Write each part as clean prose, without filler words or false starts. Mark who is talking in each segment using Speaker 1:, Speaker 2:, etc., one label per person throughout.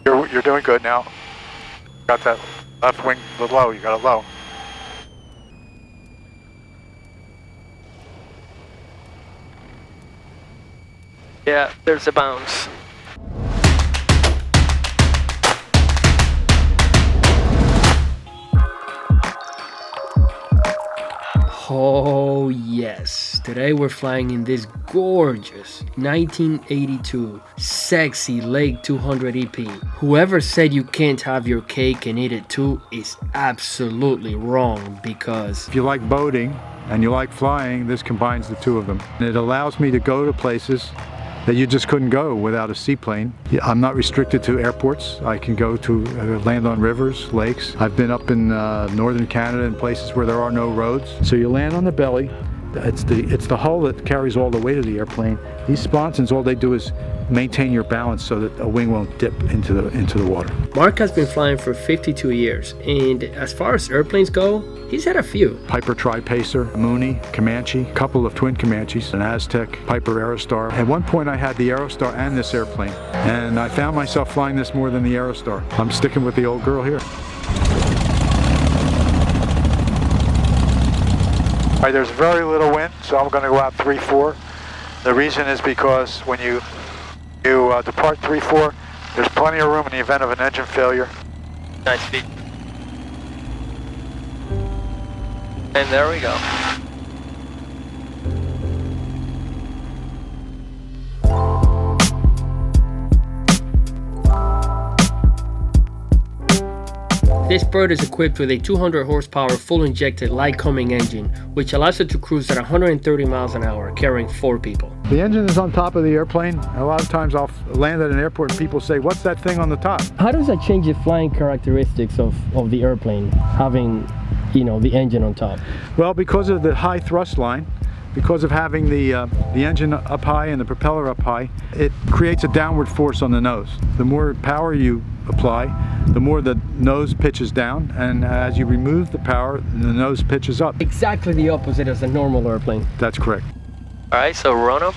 Speaker 1: You're doing good now. Got that left wing low, you got it low.
Speaker 2: Yeah, there's a bounce.
Speaker 3: Oh yes, today we're flying in this gorgeous 1982 sexy Lake 200 EP. Whoever said you can't have your cake and eat it too is absolutely wrong, because
Speaker 4: if you like boating and you like flying, this combines the two of them. And it allows me to go to places that you just couldn't go without a seaplane. I'm not restricted to airports. I can go to land on rivers, lakes. I've been up in northern Canada in places where there are no roads. So you land on the belly. It's the hull that carries all the weight of the airplane. These sponsons, all they do is maintain your balance so that a wing won't dip into the water.
Speaker 3: Marc has been flying for 52 years, and as far as airplanes go, he's had a few.
Speaker 4: Piper Tri-Pacer, Mooney, Comanche, a couple of twin Comanches, an Aztec, Piper Aerostar. At one point I had the Aerostar and this airplane, and I found myself flying this more than the Aerostar. I'm sticking with the old girl here.
Speaker 1: All right, there's very little wind, so I'm going to go out 3-4. The reason is because when you depart 3-4, there's plenty of room in the event of an engine failure.
Speaker 2: Nice feet. And there we go.
Speaker 3: This bird is equipped with a 200 horsepower full injected light coming engine, which allows it to cruise at 130 miles an hour, carrying 4 people.
Speaker 4: The engine is on top of the airplane. A lot of times I'll land at an airport and people say, what's that thing on the top?
Speaker 3: How does that change the flying characteristics of the airplane, having, the engine on top?
Speaker 4: Well, because of the high thrust line, because of having the engine up high and the propeller up high, it creates a downward force on the nose. The more power you apply, the more the nose pitches down, and as you remove the power, the nose pitches up.
Speaker 3: Exactly the opposite as a normal airplane.
Speaker 4: That's correct.
Speaker 2: All right, so run up.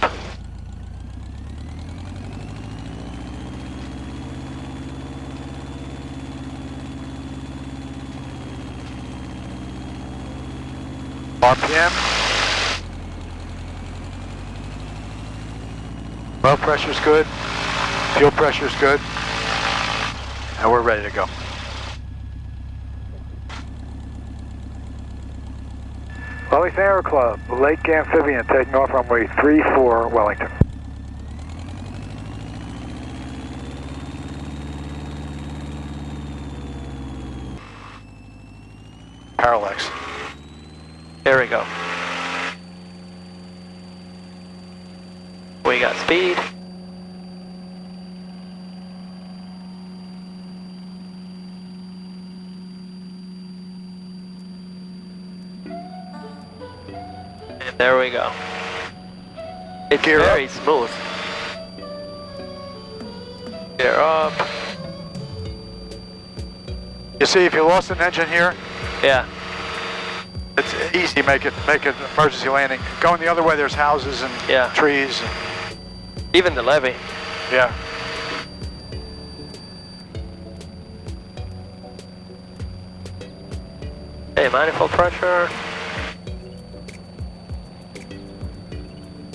Speaker 1: RPM. Oil pressure's good. Fuel pressure's good. And we're ready to go. Wellington Aero Club, Lake Amphibian, taking off runway 34, Wellington. Parallax.
Speaker 2: There we go. We got speed. And there we go. It's
Speaker 1: Gear
Speaker 2: very
Speaker 1: up.
Speaker 2: smooth. Gear up.
Speaker 1: You see, if you lost an engine here,
Speaker 2: Yeah.
Speaker 1: it's easy to make an emergency landing. Going the other way, there's houses and
Speaker 2: Yeah.
Speaker 1: trees.
Speaker 2: Even the levee.
Speaker 1: Yeah.
Speaker 2: Hey, manifold pressure.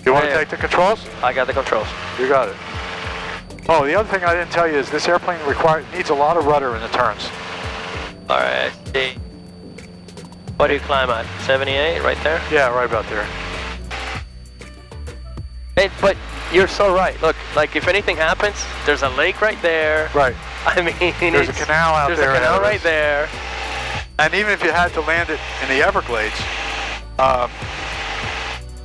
Speaker 1: You want to
Speaker 2: Yeah.
Speaker 1: take the controls?
Speaker 2: I got the controls.
Speaker 1: You got it. Oh, the other thing I didn't tell you is this airplane needs a lot of rudder in the turns.
Speaker 2: All right, see. What do you climb at? 78, right there?
Speaker 1: Yeah, right about there.
Speaker 2: Hey, but you're so right. Look, like if anything happens, there's a lake right there.
Speaker 1: Right.
Speaker 2: I mean,
Speaker 1: There's a canal out there.
Speaker 2: There's a canal
Speaker 1: ahead of
Speaker 2: right
Speaker 1: us.
Speaker 2: there.
Speaker 1: And even if you had to land it in the Everglades,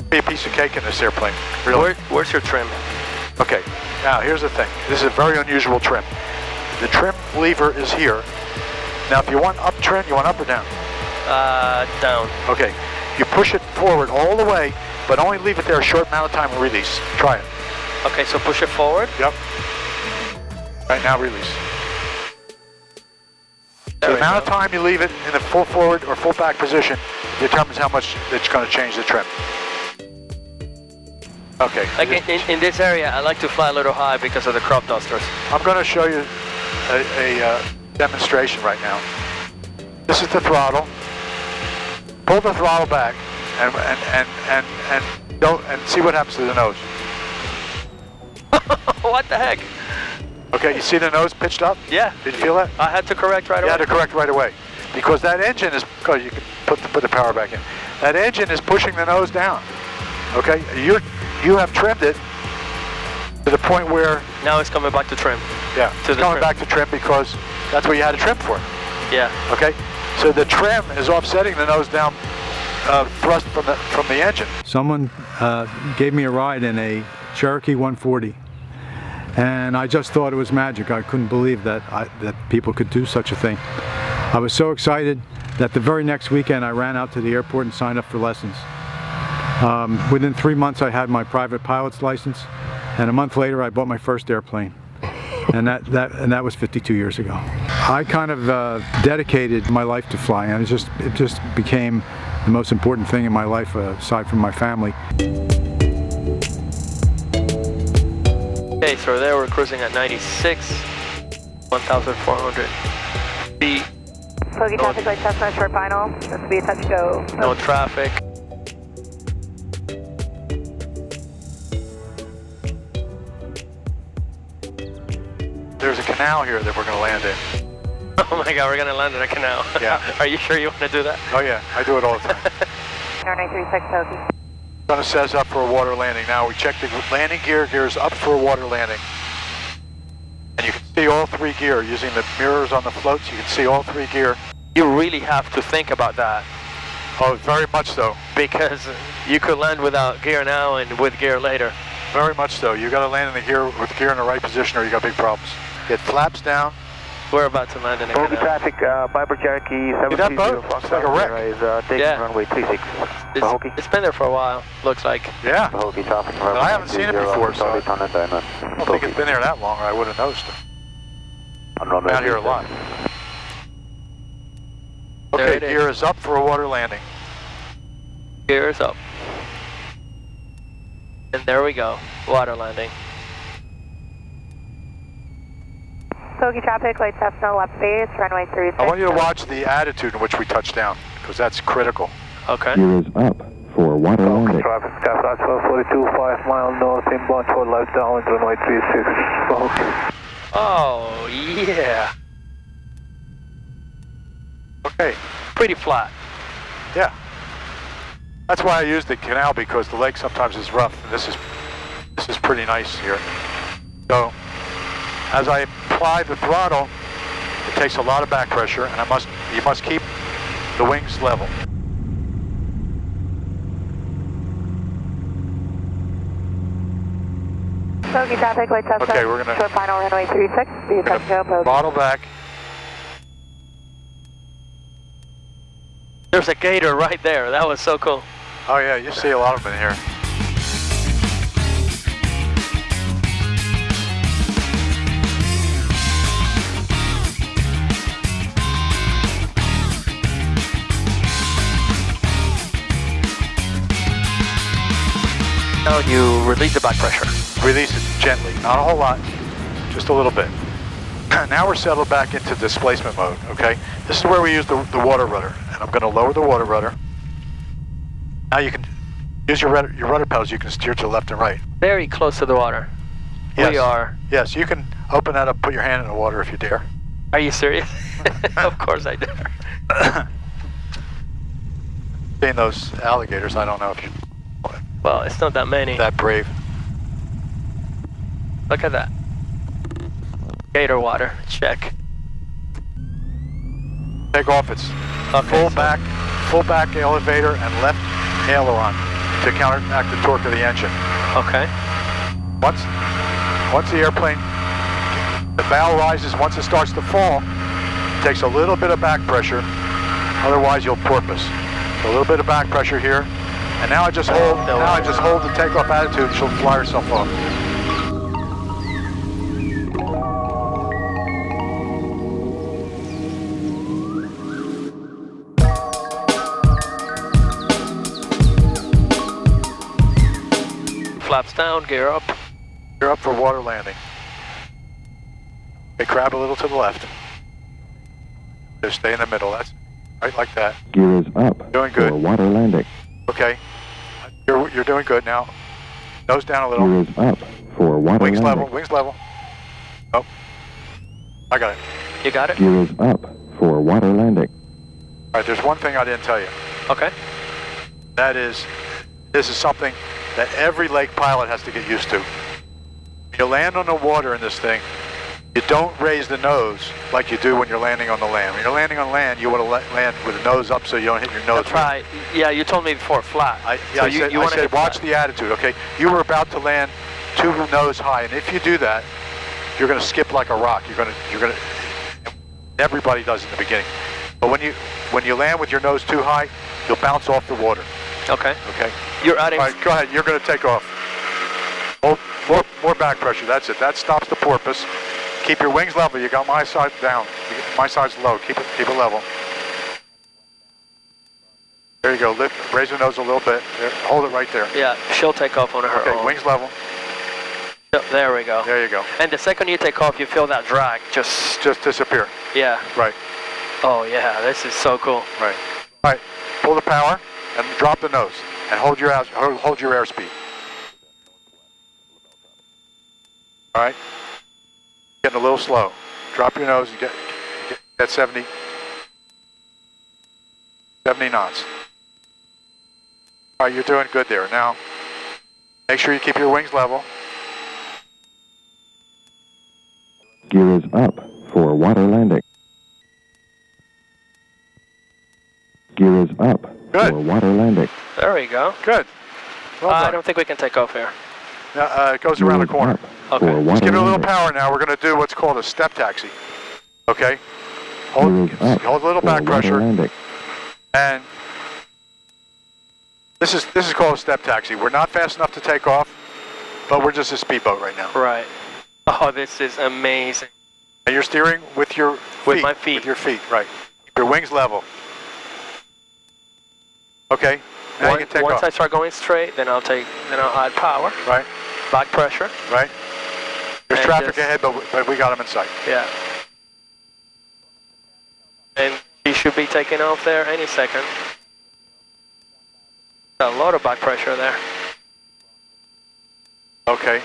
Speaker 1: be a piece of cake in this airplane. Really.
Speaker 2: Where's your trim?
Speaker 1: Okay. Now here's the thing. This is a very unusual trim. The trim lever is here. Now, if you want up trim, you want up or down?
Speaker 2: Down.
Speaker 1: Okay. You push it forward all the way, but only leave it there a short amount of time and release. Try it.
Speaker 2: Okay, so push it forward.
Speaker 1: Yep. Right now, release.
Speaker 2: There
Speaker 1: The
Speaker 2: we
Speaker 1: amount
Speaker 2: go.
Speaker 1: of time you leave it in the full forward or full back position determines how much it's going to change the trim. Okay.
Speaker 2: Like in this area, I like to fly a little high because of the crop dusters.
Speaker 1: I'm going to show you a demonstration right now. This is the throttle. Pull the throttle back and see what happens to the nose.
Speaker 2: What the heck?
Speaker 1: Okay, you see the nose pitched up?
Speaker 2: Yeah.
Speaker 1: Did you feel that?
Speaker 2: I had to correct right away.
Speaker 1: You had to correct right away. Because that engine is, because you can put the power back in. That engine is pushing the nose down. Okay, you have trimmed it to the point where...
Speaker 2: Now it's coming back to trim.
Speaker 1: Yeah, it's coming back to trim because that's what you had to trim for.
Speaker 2: Yeah.
Speaker 1: Okay, so the trim is offsetting the nose down thrust from the engine.
Speaker 4: Someone gave me a ride in a Cherokee 140. And I just thought it was magic. I couldn't believe that people could do such a thing. I was so excited that the very next weekend I ran out to the airport and signed up for lessons. Within 3 months I had my private pilot's license, and a month later I bought my first airplane. And that was 52 years ago. I kind of dedicated my life to flying, and it just became the most important thing in my life aside from my family.
Speaker 2: Okay, so there we're cruising at 96, 1,400 feet.
Speaker 5: Bogey traffic light test on short final. This will be a touch go.
Speaker 2: No traffic.
Speaker 1: There's a canal here that we're going to land in.
Speaker 2: Oh my God, we're going to land in a canal.
Speaker 1: Yeah.
Speaker 2: Are you sure you want to do that?
Speaker 1: Oh yeah, I do it all the time.
Speaker 5: 936 Bogey.
Speaker 1: Going to set us up for a water landing. Now we check the landing gear. Gear's up for a water landing. And you can see all 3 gear. Using the mirrors on the floats, you can see all 3 gear.
Speaker 2: You really have to think about that.
Speaker 1: Oh, very much so.
Speaker 2: Because you could land without gear now and with gear later.
Speaker 1: Very much so. You got to land in the gear with gear in the right position or you got big problems. Get flaps down.
Speaker 2: We're about to land in a
Speaker 6: Bogey
Speaker 2: canal.
Speaker 6: traffic, Piper Cherokee 730
Speaker 1: that boat? It's like a wreck.
Speaker 6: is taking
Speaker 2: Yeah.
Speaker 6: runway 36.
Speaker 2: It's been there for a while, looks like.
Speaker 1: Yeah.
Speaker 6: Bogey traffic.
Speaker 1: But I haven't seen it before, so I don't think it's been there that long or I would have noticed it. I'm out here a lot.
Speaker 2: There
Speaker 1: Okay,
Speaker 2: it is.
Speaker 1: gear is up for a water landing.
Speaker 2: Gear is up. And there we go, water landing.
Speaker 5: Bogey traffic light test no left base. Runway 36.
Speaker 1: I want you to watch the attitude in which we touch down, because that's critical.
Speaker 2: Okay.
Speaker 7: Gear is up for water landing.
Speaker 6: Traffic, Skyflash 142, 5 mile north, inbound for left down, runway 36.
Speaker 2: Oh, yeah.
Speaker 1: Okay.
Speaker 2: Pretty flat.
Speaker 1: Yeah. That's why I use the canal, because the lake sometimes is rough, and this is pretty nice here. So, as I apply the throttle, it takes a lot of back pressure, and you must keep the wings level.
Speaker 5: Bogey traffic light test
Speaker 1: Okay, we're gonna-
Speaker 5: short final runway 36. Be a touch go. Bogey.
Speaker 1: Throttle back.
Speaker 2: There's a gator right there. That was so cool.
Speaker 1: Oh yeah, you see a lot of them in here.
Speaker 2: Now you release the back pressure.
Speaker 1: Release it gently, not a whole lot, just a little bit. Now we're settled back into displacement mode, okay? This is where we use the water rudder, and I'm going to lower the water rudder. Now you can use your rudder pedals, you can steer to the left and right.
Speaker 2: Very close to the water.
Speaker 1: Yes.
Speaker 2: We are.
Speaker 1: Yes, you can open that up, put your hand in the water if you dare.
Speaker 2: Are you serious? Of course I dare.
Speaker 1: Seeing those alligators, I don't know if you're
Speaker 2: Well, it's not that many.
Speaker 1: that brave.
Speaker 2: Look at that. Gator water, check.
Speaker 1: Take off its
Speaker 2: Okay,
Speaker 1: full back elevator and left aileron to counteract the torque of the engine.
Speaker 2: Okay.
Speaker 1: Once the airplane, the bow rises, once it starts to fall, it takes a little bit of back pressure, otherwise you'll porpoise. So a little bit of back pressure here, and now I just hold the takeoff attitude, she'll fly herself off.
Speaker 2: Flaps down, gear up.
Speaker 1: You're up for water landing. Okay, grab a little to the left. Just stay in the middle. That's right, like that.
Speaker 7: Gear is up
Speaker 1: Doing good.
Speaker 7: for water landing.
Speaker 1: Okay, you're doing good now. Nose down a little.
Speaker 7: Gear is up for water
Speaker 1: Wings
Speaker 7: landing.
Speaker 1: level. Wings level. Oh, I got it.
Speaker 2: You got it?
Speaker 7: Gear is up for water landing.
Speaker 1: All right, there's one thing I didn't tell you.
Speaker 2: Okay.
Speaker 1: That is, this is something that every lake pilot has to get used to. You land on the water in this thing, you don't raise the nose like you do when you're landing on the land. When you're landing on land, you want to land with the nose up so you don't hit your nose.
Speaker 2: That's right. Yeah, you told me before, flat.
Speaker 1: I
Speaker 2: so
Speaker 1: said watch the attitude, okay? You were about to land too nose high, and if you do that, you're going to skip like a rock. You're going to. Everybody does in the beginning, but when you land with your nose too high, you'll bounce off the water.
Speaker 2: Okay.
Speaker 1: Okay.
Speaker 2: You're adding.
Speaker 1: All right, go ahead. You're going to take off. Hold more back pressure. That's it. That stops the porpoise. Keep your wings level. You got my side down. My side's low. Keep it level. There you go. Lift. Raise your nose a little bit. There, hold it right there.
Speaker 2: Yeah, she'll take off on her
Speaker 1: Okay.
Speaker 2: own.
Speaker 1: Wings level.
Speaker 2: Yep, there we go.
Speaker 1: There you go.
Speaker 2: And the second you take off, you feel that drag just
Speaker 1: disappear.
Speaker 2: Yeah.
Speaker 1: Right.
Speaker 2: Oh yeah, this is so cool.
Speaker 1: Right. All right. Pull the power and drop the nose and hold your airspeed. All right. Getting a little slow. Drop your nose and get 70 knots. All right, you're doing good there. Now, make sure you keep your wings level.
Speaker 7: Gear is up for water landing. Gear is up
Speaker 1: Good.
Speaker 7: for water landing.
Speaker 2: There we go.
Speaker 1: Good. Well
Speaker 2: I
Speaker 1: done.
Speaker 2: don't think we can take off here.
Speaker 1: It goes around the corner.
Speaker 2: Okay.
Speaker 1: Let's give it a little power now. We're going to do what's called a step taxi. Okay? Hold a little back pressure. And this is called a step taxi. We're not fast enough to take off, but we're just a speedboat right now.
Speaker 2: Right. Oh, this is amazing.
Speaker 1: And you're steering with your feet.
Speaker 2: With my feet.
Speaker 1: With your feet, right. Keep your wings level. Okay. Now you can take
Speaker 2: once
Speaker 1: off.
Speaker 2: I start going straight, then I'll add power.
Speaker 1: Right.
Speaker 2: Back pressure.
Speaker 1: Right. There's
Speaker 2: And
Speaker 1: traffic ahead, but we got them in sight.
Speaker 2: Yeah. And he should be taking off there any second. A lot of back pressure there.
Speaker 1: Okay.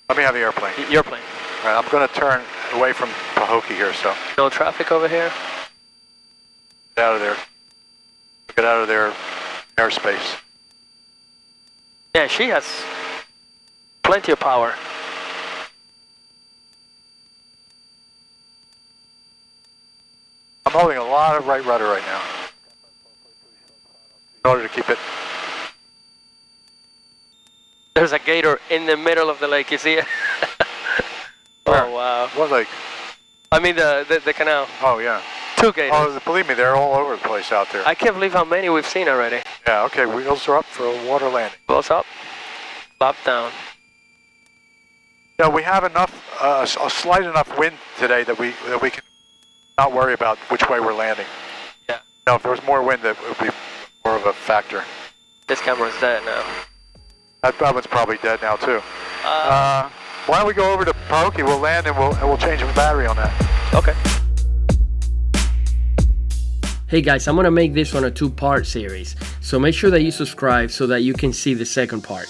Speaker 1: Let me have the airplane.
Speaker 2: Your plane.
Speaker 1: All right, I'm going to turn away from Pahokee here, so
Speaker 2: No traffic over here.
Speaker 1: get out of there. Get out of their airspace.
Speaker 2: Yeah, she has plenty of power.
Speaker 1: I'm holding a lot of right rudder right now in order to keep it.
Speaker 2: There's a gator in the middle of the lake, you see it?
Speaker 1: Where?
Speaker 2: Oh, wow.
Speaker 1: What lake?
Speaker 2: I mean the canal.
Speaker 1: Oh, yeah.
Speaker 2: 2 gators.
Speaker 1: Oh, believe me, they're all over the place out there.
Speaker 2: I can't believe how many we've seen already.
Speaker 1: Yeah, okay, wheels are up for a water landing.
Speaker 2: Close up, flop down.
Speaker 1: Yeah, we have enough, a slight enough wind today that we can not worry about which way we're landing.
Speaker 2: Yeah.
Speaker 1: Now, if there was more wind, that would be more of a factor.
Speaker 2: This camera's dead now.
Speaker 1: That one's probably dead now too. Why don't we go over to Pahokee? We'll land and we'll change the battery on that.
Speaker 2: Okay.
Speaker 3: Hey guys, I'm gonna make this one a 2-part series, so make sure that you subscribe so that you can see the second part.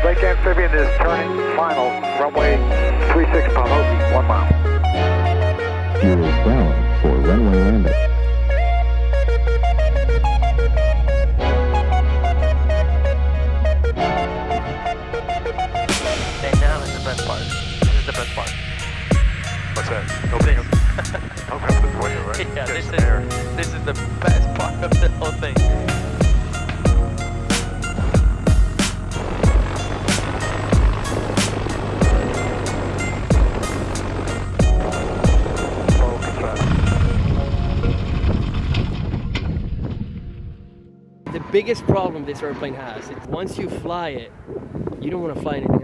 Speaker 6: Lake Amphibian is turning final, runway 36 Pahokee, 1 mile.
Speaker 7: Gear is down for runway landing.
Speaker 2: And now is the best part. This is the best part.
Speaker 1: What's that? Opening up the foyer, right?
Speaker 2: Yeah,
Speaker 1: Get
Speaker 2: this
Speaker 1: some air.
Speaker 2: is the best part of the whole thing.
Speaker 3: The biggest problem this airplane has is once you fly it, you don't want to fly it in the